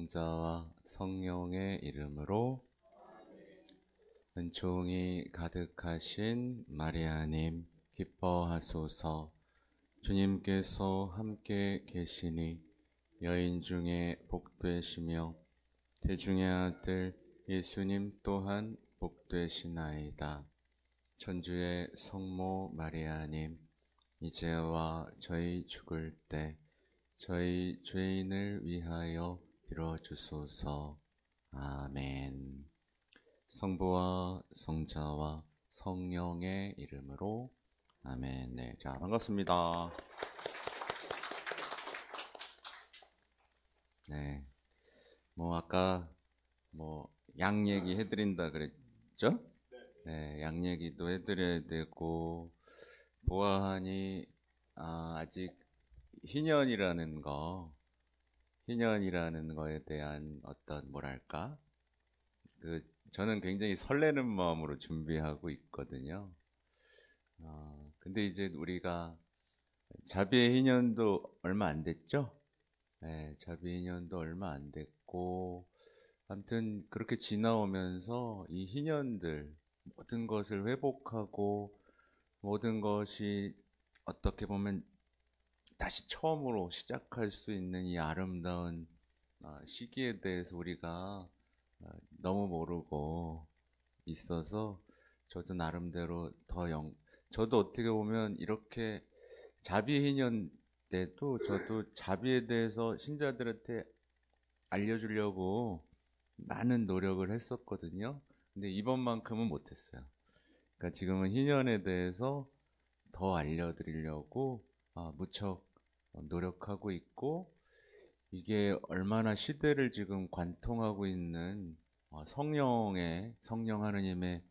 성자와 성령의 이름으로. 은총이 가득하신 마리아님 기뻐하소서. 주님께서 함께 계시니 여인 중에 복되시며 태중의 아들 예수님 또한 복되시나이다. 천주의 성모 마리아님, 이제와 저희 죽을 때 저희 죄인을 위하여 빌어주소서. 아멘. 성부와 성자와 성령의 이름으로. 아멘. 네, 자, 반갑습니다. 네, 아까 양 얘기 해드린다 그랬죠? 네, 양 얘기도 해드려야 되고, 보아하니 아직 희년이라는 거에 대한 어떤 저는 굉장히 설레는 마음으로 준비하고 있거든요. 근데 이제 우리가 자비의 희년도 얼마 안 됐죠? 네, 자비의 희년도 얼마 안 됐고, 아무튼 그렇게 지나오면서 이 희년들, 모든 것을 회복하고, 모든 것이 어떻게 보면 다시 처음으로 시작할 수 있는 이 아름다운 시기에 대해서 우리가 너무 모르고 있어서, 저도 나름대로 저도 어떻게 보면 이렇게 자비희년 때도 저도 자비에 대해서 신자들한테 알려주려고 많은 노력을 했었거든요. 근데 이번만큼은 못했어요. 그러니까 지금은 희년에 대해서 더 알려드리려고 무척 노력하고 있고, 이게 얼마나 시대를 지금 관통하고 있는 성령 하느님의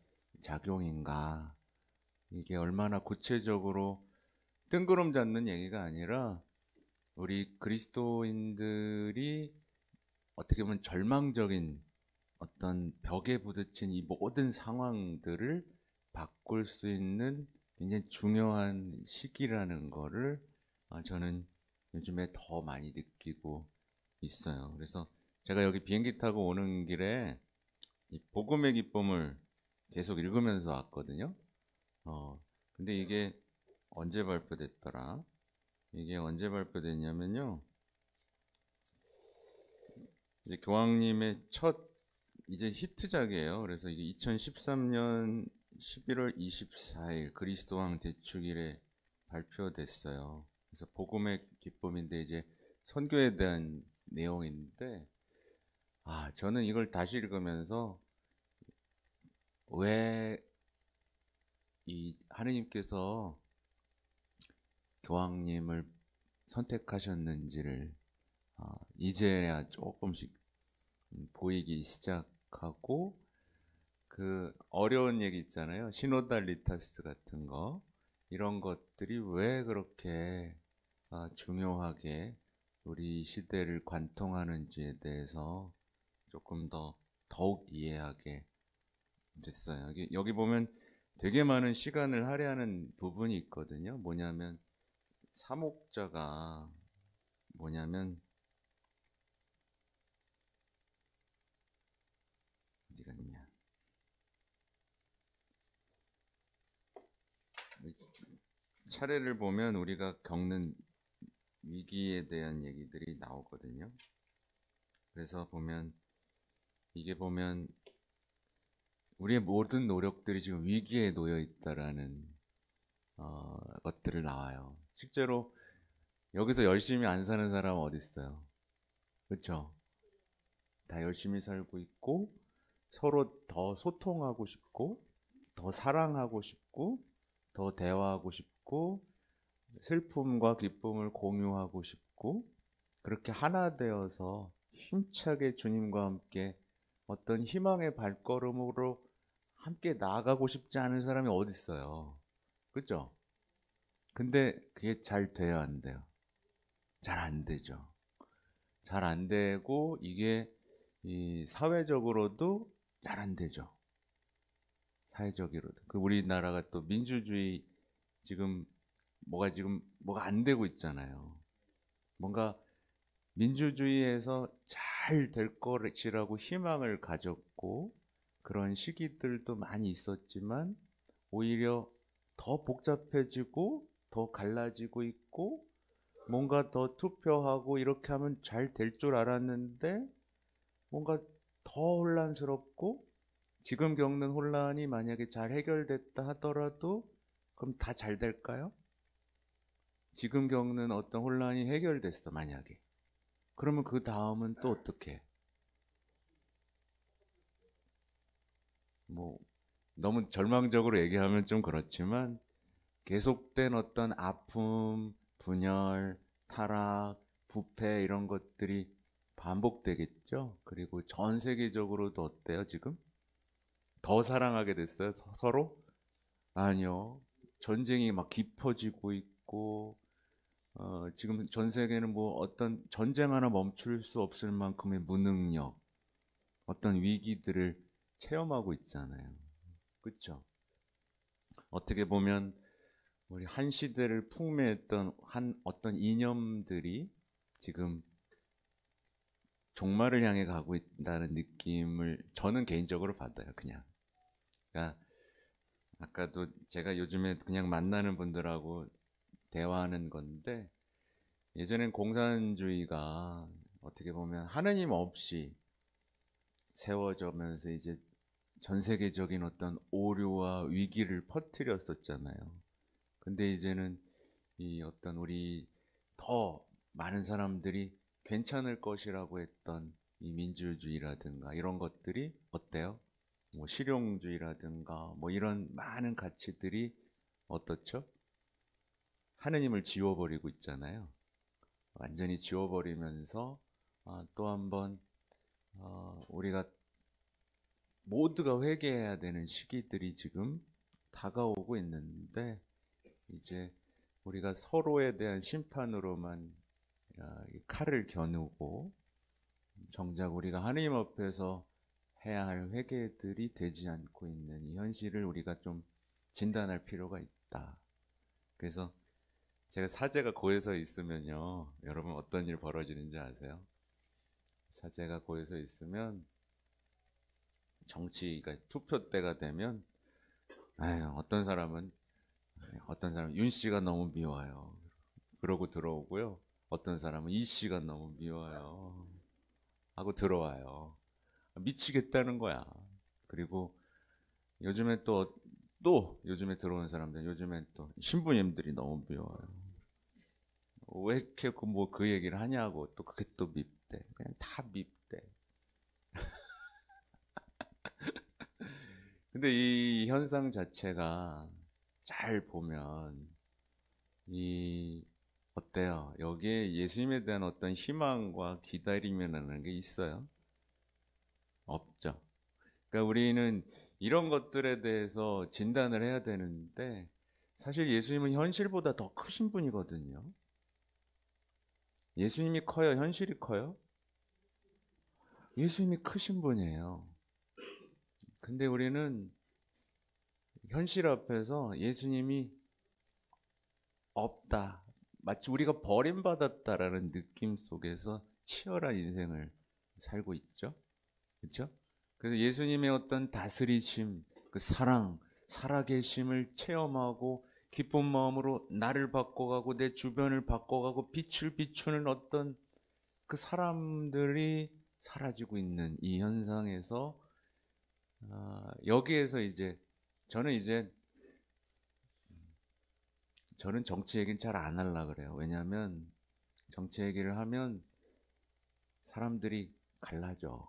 작용인가, 이게 얼마나 구체적으로 뜬구름 잡는 얘기가 아니라 우리 그리스도인들이 어떻게 보면 절망적인 어떤 벽에 부딪힌 이 모든 상황들을 바꿀 수 있는 굉장히 중요한 시기라는 거를 저는 요즘에 더 많이 느끼고 있어요. 그래서 제가 여기 비행기 타고 오는 길에 이 복음의 기쁨을 계속 읽으면서 왔거든요. 근데 이게 언제 발표됐더라? 이게 언제 발표됐냐면요, 이제 교황님의 첫 이제 히트작이에요. 그래서 이게 2013년 11월 24일 그리스도왕 대축일에 발표됐어요. 그래서 복음의 기쁨인데 이제 선교에 대한 내용인데, 저는 이걸 다시 읽으면서 왜 이 하느님께서 교황님을 선택하셨는지를 이제야 조금씩 보이기 시작하고, 그 어려운 얘기 있잖아요. 시노달리타스 같은 거, 이런 것들이 왜 그렇게 중요하게 우리 시대를 관통하는지에 대해서 조금 더욱 이해하게 됐어요. 여기 보면 되게 많은 시간을 할애하는 부분이 있거든요. 사목자가 뭐냐면, 어디 갔냐? 차례를 보면 우리가 겪는 위기에 대한 얘기들이 나오거든요. 그래서 이게 보면 우리의 모든 노력들이 지금 위기에 놓여 있다라는 것들을 나와요. 실제로 여기서 열심히 안 사는 사람은 어디 있어요? 그렇죠? 다 열심히 살고 있고, 서로 더 소통하고 싶고, 더 사랑하고 싶고, 더 대화하고 싶고, 슬픔과 기쁨을 공유하고 싶고, 그렇게 하나 되어서 힘차게 주님과 함께 어떤 희망의 발걸음으로 함께 나아가고 싶지 않은 사람이 어디 있어요? 그렇죠? 근데 그게 잘 돼요, 안 돼요? 잘 안 되죠. 잘 안 되고, 이게 이 사회적으로도 잘 안 되죠. 사회적으로도. 우리나라가 또 민주주의 지금 뭐가 안 되고 있잖아요. 뭔가 민주주의에서 잘 될 것이라고 희망을 가졌고 그런 시기들도 많이 있었지만 오히려 더 복잡해지고 더 갈라지고 있고 뭔가 더 투표하고 이렇게 하면 잘 될 줄 알았는데 뭔가 더 혼란스럽고 지금 겪는 혼란이 만약에 잘 해결됐다 하더라도 그럼 다 잘 될까요? 지금 겪는 어떤 혼란이 해결됐어 만약에 그러면 그 다음은 또 어떻게? 뭐 너무 절망적으로 얘기하면 좀 그렇지만 계속된 어떤 아픔, 분열, 타락, 부패 이런 것들이 반복되겠죠. 그리고 전 세계적으로도 어때요 지금? 더 사랑하게 됐어요 서로? 아니요. 전쟁이 막 깊어지고 있고 지금 전 세계는 뭐 어떤 전쟁 하나 멈출 수 없을 만큼의 무능력, 어떤 위기들을 체험하고 있잖아요. 그렇죠? 어떻게 보면 우리 한 시대를 풍미했던 한 어떤 이념들이 지금 종말을 향해 가고 있다는 느낌을 저는 개인적으로 받아요. 그냥. 그러니까 아까도 제가 요즘에 그냥 만나는 분들하고 대화하는 건데 예전엔 공산주의가 어떻게 보면 하느님 없이 세워져면서 이제 전 세계적인 어떤 오류와 위기를 퍼뜨렸었잖아요. 근데 이제는 이 어떤 우리 더 많은 사람들이 괜찮을 것이라고 했던 이 민주주의라든가 이런 것들이 어때요? 뭐 실용주의라든가 뭐 이런 많은 가치들이 어떻죠? 하느님을 지워버리고 있잖아요. 완전히 지워버리면서 또 한번 우리가 모두가 회개해야 되는 시기들이 지금 다가오고 있는데 이제 우리가 서로에 대한 심판으로만 칼을 겨누고 정작 우리가 하나님 앞에서 해야 할 회개들이 되지 않고 있는 이 현실을 우리가 좀 진단할 필요가 있다. 그래서 제가 사제가 고에서 있으면요, 여러분 어떤 일 벌어지는지 아세요? 사제가 고에서 있으면 정치가 투표 때가 되면 어떤 사람은 윤 씨가 너무 미워요. 그러고 들어오고요. 어떤 사람은 이 씨가 너무 미워요. 하고 들어와요. 미치겠다는 거야. 그리고 요즘에 또 요즘에 들어오는 사람들 요즘엔 또 신부님들이 너무 미워요. 왜 이렇게 뭐 그 얘기를 하냐고 또 그게 또 밉대. 그냥 다 밉대. 근데 이 현상 자체가 잘 보면 이 어때요? 여기에 예수님에 대한 어떤 희망과 기다림이라는 게 있어요? 없죠. 그러니까 우리는 이런 것들에 대해서 진단을 해야 되는데 사실 예수님은 현실보다 더 크신 분이거든요. 예수님이 커요? 현실이 커요? 예수님이 크신 분이에요. 근데 우리는 현실 앞에서 예수님이 없다. 마치 우리가 버림받았다라는 느낌 속에서 치열한 인생을 살고 있죠. 그렇죠? 그래서 예수님의 어떤 다스리심, 그 사랑, 살아계심을 체험하고 기쁜 마음으로 나를 바꿔가고 내 주변을 바꿔가고 빛을 비추는 어떤 그 사람들이 사라지고 있는 이 현상에서 여기에서 이제 저는 이제 저는 정치 얘기는 잘 안 하려고 그래요. 왜냐하면 정치 얘기를 하면 사람들이 갈라져.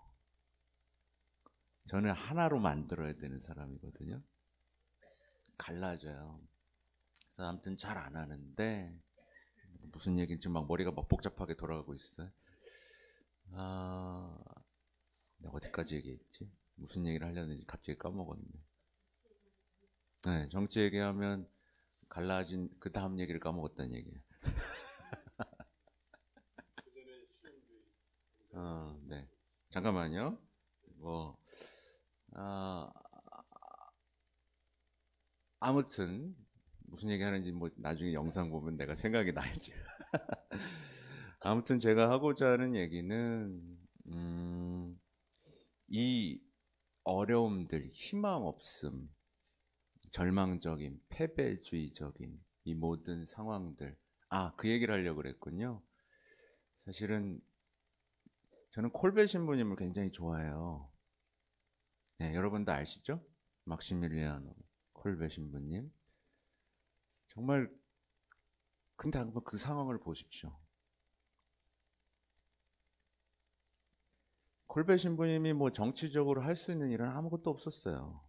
저는 하나로 만들어야 되는 사람이거든요. 갈라져요. 그래서 아무튼 잘 안 하는데 무슨 얘기인지 막 머리가 막 복잡하게 돌아가고 있어요. 내가 어디까지 얘기했지? 무슨 얘기를 하려는지 갑자기 까먹었네. 네, 정치 얘기하면 갈라진 그 다음 얘기를 까먹었다는 얘기예요. 네. 잠깐만요. 뭐, 아, 아무튼 무슨 얘기 하는지 뭐 나중에 영상 보면 내가 생각이 나야지. 아무튼 제가 하고자 하는 얘기는 이 어려움들, 희망 없음, 절망적인, 패배주의적인 이 모든 상황들. 그 얘기를 하려고 그랬군요. 사실은 저는 콜베 신부님을 굉장히 좋아해요. 네, 여러분도 아시죠? 막시밀리아노 콜베 신부님. 정말 근데 한번 그 상황을 보십시오. 콜베 신부님이 뭐 정치적으로 할 수 있는 일은 아무것도 없었어요.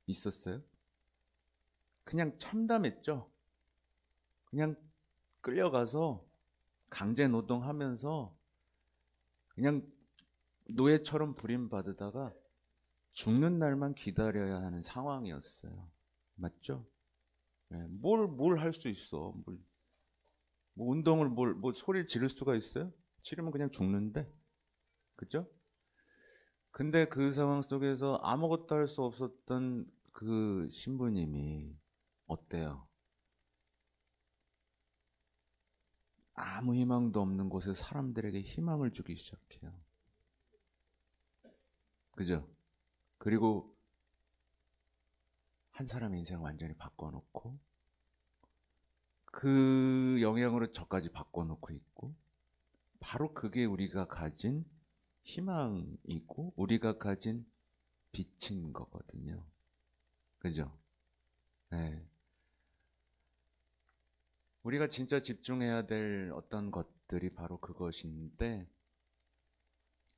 있었어요? 그냥 참담했죠. 그냥 끌려가서 강제 노동하면서 그냥 노예처럼 부림받으다가 죽는 날만 기다려야 하는 상황이었어요. 맞죠? 네, 뭘 할 수 있어? 뭐 운동을 뭐 소리를 지를 수가 있어요? 지르면 그냥 죽는데. 그죠? 근데 그 상황 속에서 아무것도 할 수 없었던 그 신부님이 어때요? 아무 희망도 없는 곳에 사람들에게 희망을 주기 시작해요. 그죠? 그리고 한 사람의 인생을 완전히 바꿔놓고 그 영향으로 저까지 바꿔놓고 있고 바로 그게 우리가 가진 희망이고 우리가 가진 빛인 거거든요. 그죠? 네. 우리가 진짜 집중해야 될 어떤 것들이 바로 그것인데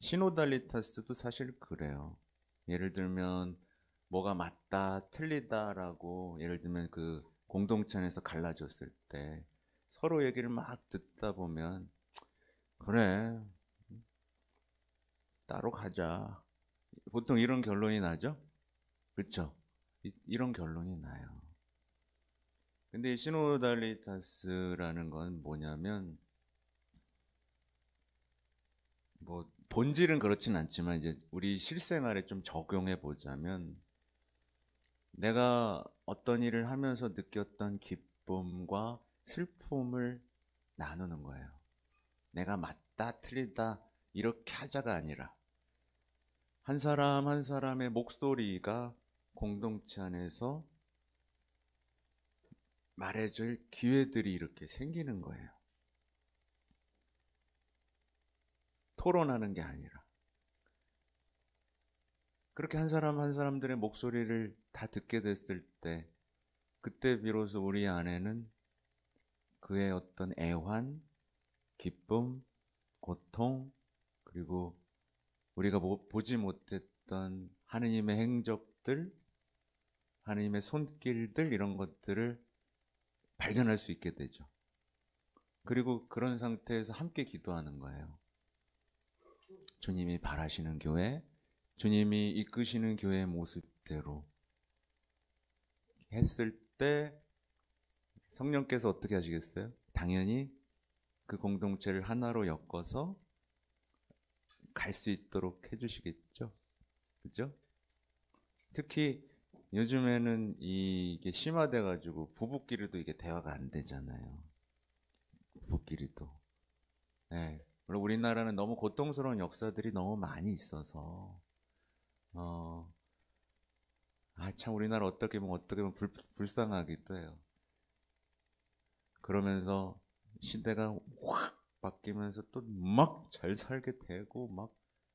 시노달리타스도 사실 그래요. 예를 들면 뭐가 맞다, 틀리다라고 예를 들면 그 공동체 안에서 갈라졌을 때 서로 얘기를 막 듣다 보면 그래, 따로 가자. 보통 이런 결론이 나죠? 그쵸? 이런 결론이 나요. 근데 이 시노달리타스라는 건 뭐냐면 뭐 본질은 그렇진 않지만 이제 우리 실생활에 좀 적용해 보자면 내가 어떤 일을 하면서 느꼈던 기쁨과 슬픔을 나누는 거예요. 내가 맞다, 틀리다, 이렇게 하자가 아니라 한 사람 한 사람의 목소리가 공동체 안에서 말해줄 기회들이 이렇게 생기는 거예요. 토론하는 게 아니라. 그렇게 한 사람 한 사람들의 목소리를 다 듣게 됐을 때, 그때 비로소 우리 안에는 그의 어떤 애환, 기쁨, 고통, 그리고 우리가 보지 못했던 하느님의 행적들, 하느님의 손길들, 이런 것들을 발견할 수 있게 되죠. 그리고 그런 상태에서 함께 기도하는 거예요. 주님이 바라시는 교회, 주님이 이끄시는 교회의 모습대로 했을 때 성령께서 어떻게 하시겠어요? 당연히 그 공동체를 하나로 엮어서 갈 수 있도록 해주시겠죠. 그죠? 특히 요즘에는 이게 심화돼가지고 부부끼리도 이게 대화가 안 되잖아요. 부부끼리도. 네. 물론 우리나라는 너무 고통스러운 역사들이 너무 많이 있어서 참 우리나라 어떻게 보면 불쌍하기도 해요. 그러면서 시대가 확 바뀌면서 또 막 잘 살게 되고 막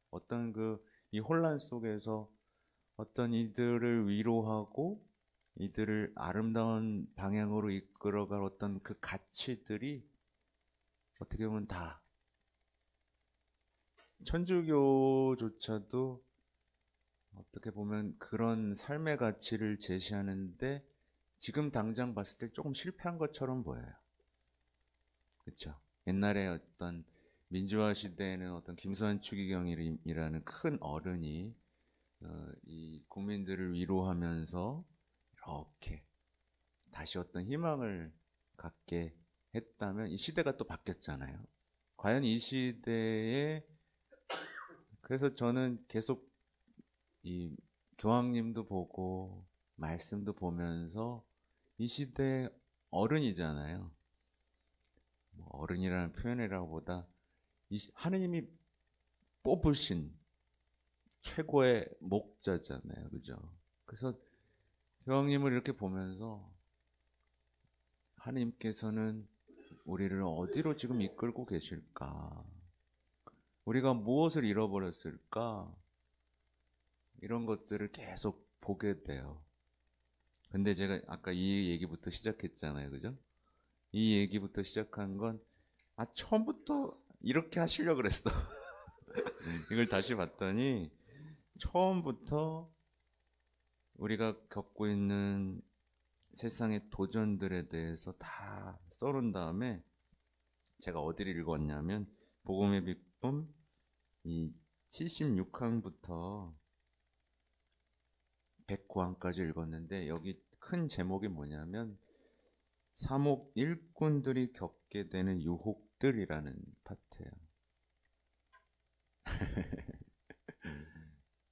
어떤 이 혼란 속에서 어떤 이들을 위로하고 이들을 아름다운 방향으로 이끌어갈 어떤 그 가치들이 어떻게 보면 다 천주교조차도 어떻게 보면 그런 삶의 가치를 제시하는데 지금 당장 봤을 때 조금 실패한 것처럼 보여요. 그렇죠? 옛날에 어떤 민주화 시대에는 어떤 김수환 추기경이라는 큰 어른이 이 국민들을 위로하면서 이렇게 다시 어떤 희망을 갖게 했다면 이 시대가 또 바뀌었잖아요. 과연 이 시대에 그래서 저는 계속 이 교황님도 보고 말씀도 보면서 이 시대 어른이잖아요. 뭐 어른이라는 표현이라고보다 하느님이 뽑으신 최고의 목자잖아요, 그죠? 그래서 교황님을 이렇게 보면서 하느님께서는 우리를 어디로 지금 이끌고 계실까? 우리가 무엇을 잃어버렸을까? 이런 것들을 계속 보게 돼요. 근데 제가 아까 이 얘기부터 시작했잖아요, 그죠? 이 얘기부터 시작한 건 처음부터 이렇게 하시려고 그랬어. 이걸 다시 봤더니 처음부터 우리가 겪고 있는 세상의 도전들에 대해서 다 써놓은 다음에 제가 어디를 읽었냐면 복음의 비품 이 76항부터 109항까지 읽었는데 여기 큰 제목이 뭐냐면 사목 일꾼들이 겪게 되는 유혹들이라는 파트예요.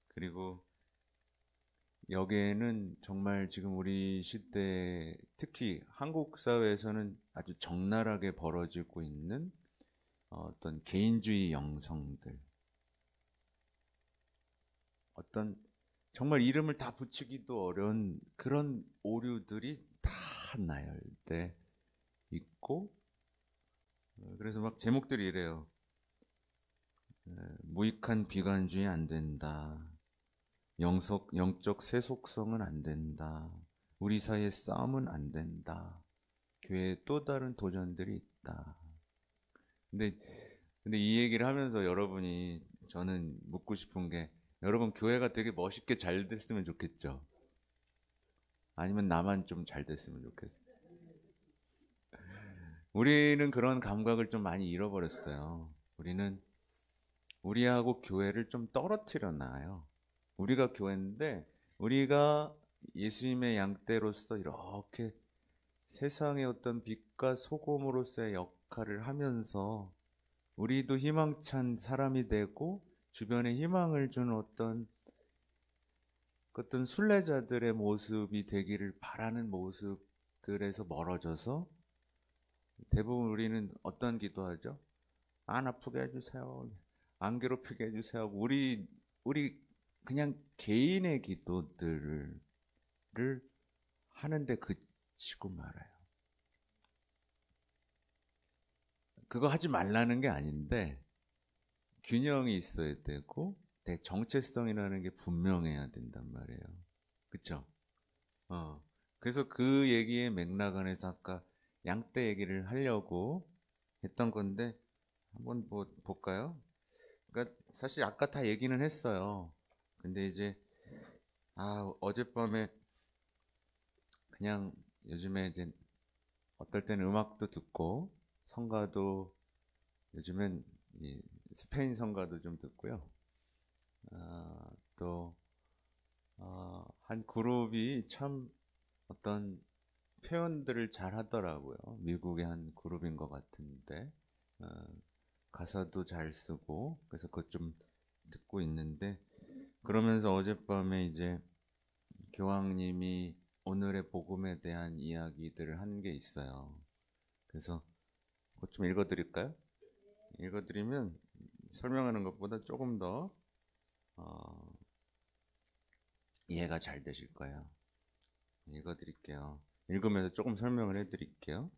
그리고 여기에는 정말 지금 우리 시대 특히 한국 사회에서는 아주 적나라하게 벌어지고 있는 어떤 개인주의 영성들, 어떤 정말 이름을 다 붙이기도 어려운 그런 오류들이 다 나열돼 있고, 그래서 막 제목들이 이래요. 무익한 비관주의 안 된다. 영적 세속성은 안 된다. 우리 사이의 싸움은 안 된다. 교회에 또 다른 도전들이 있다. 근데 이 얘기를 하면서 여러분이 저는 묻고 싶은 게 여러분 교회가 되게 멋있게 잘 됐으면 좋겠죠? 아니면 나만 좀 잘 됐으면 좋겠어요? 우리는 그런 감각을 좀 많이 잃어버렸어요. 우리는 우리하고 교회를 좀 떨어뜨려 놔요. 우리가 교회인데 우리가 예수님의 양떼로서 이렇게 세상의 어떤 빛과 소금으로서의 역할을 하면서 우리도 희망찬 사람이 되고 주변에 희망을 주는 어떤 순례자들의 모습이 되기를 바라는 모습들에서 멀어져서 대부분 우리는 어떤 기도하죠? 안 아프게 해주세요. 안 괴롭히게 해주세요. 우리 그냥 개인의 기도들을 하는데 그치고 말아요. 그거 하지 말라는 게 아닌데 균형이 있어야 되고 내 정체성이라는 게 분명해야 된단 말이에요. 그쵸? 그래서 그 얘기의 맥락 안에서 아까 양떼 얘기를 하려고 했던 건데 한번 볼까요? 그러니까 사실 아까 다 얘기는 했어요. 근데 이제 어젯밤에 그냥 요즘에 이제 어떨 때는 음악도 듣고 성가도 요즘엔 스페인 성가도 좀 듣고요. 또 한 그룹이 참 어떤 표현들을 잘 하더라고요. 미국의 한 그룹인 것 같은데 가사도 잘 쓰고 그래서 그것 좀 듣고 있는데 그러면서 어젯밤에 이제 교황님이 오늘의 복음에 대한 이야기들을 한 게 있어요. 그래서 그것 좀 읽어드릴까요? 읽어드리면 설명하는 것보다 조금 더 이해가 잘 되실 거예요. 읽어드릴게요. 읽으면서 조금 설명을 해드릴게요.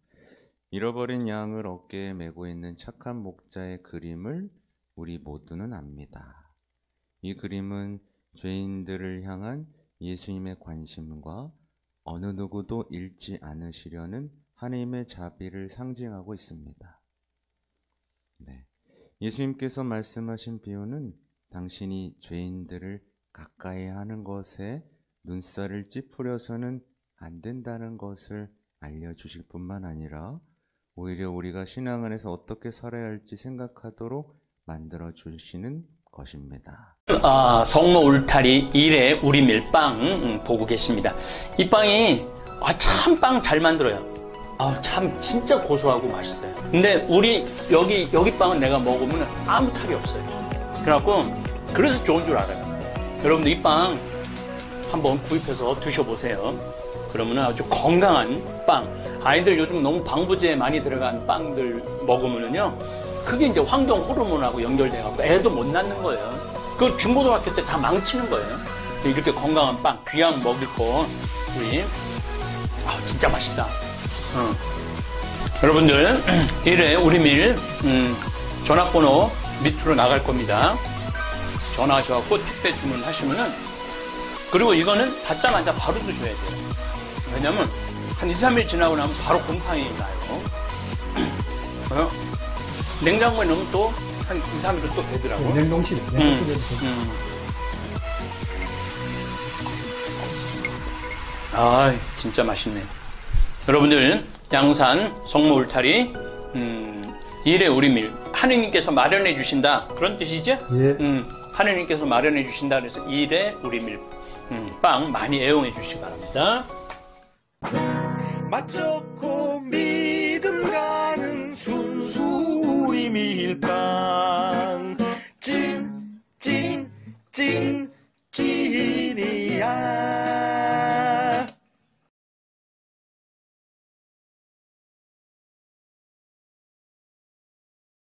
잃어버린 양을 어깨에 메고 있는 착한 목자의 그림을 우리 모두는 압니다. 이 그림은 죄인들을 향한 예수님의 관심과 어느 누구도 잃지 않으시려는 하나님의 자비를 상징하고 있습니다. 네. 예수님께서 말씀하신 비유는 당신이 죄인들을 가까이 하는 것에 눈살을 찌푸려서는 안 된다는 것을 알려주실 뿐만 아니라 오히려 우리가 신앙 안에서 어떻게 살아야 할지 생각하도록 만들어주시는 것입니다. 성로 울타리 1의 우리 밀빵 보고 계십니다. 이 빵이 참 빵 잘 만들어요. 참 진짜 고소하고 맛있어요. 근데 여기 빵은 내가 먹으면 아무 탈이 없어요. 그래서 좋은 줄 알아요. 여러분들 이 빵 한번 구입해서 드셔보세요. 그러면 아주 건강한 빵. 아이들 요즘 너무 방부제 많이 들어간 빵들 먹으면은요, 그게 이제 황동 호르몬하고 연결돼갖고 애도 못 낳는 거예요. 그 중고등학교 때 다 망치는 거예요. 이렇게 건강한 빵, 귀한 먹일 거, 우리, 진짜 맛있다. 여러분들, 1회 우리밀, 전화번호 밑으로 나갈 겁니다. 전화하셔갖고 택배 주문하시면은, 그리고 이거는 받자마자 바로 드셔야 돼요. 왜냐면, 한 2, 3일 지나고 나면 바로 곰팡이 나요. 냉장고에 넣으면 또 한 2, 3일은 또 되더라고요. 냉동실에. 진짜 맛있네. 여러분들, 양산 성모 울타리, 1회 우리밀. 하느님께서 마련해 주신다. 그런 뜻이죠? 예. 하느님께서 마련해 주신다. 그래서 1회 우리밀. 빵 많이 애용해 주시기 바랍니다. 맛 좋고 믿음 가는 순수 우리 밀빵 찐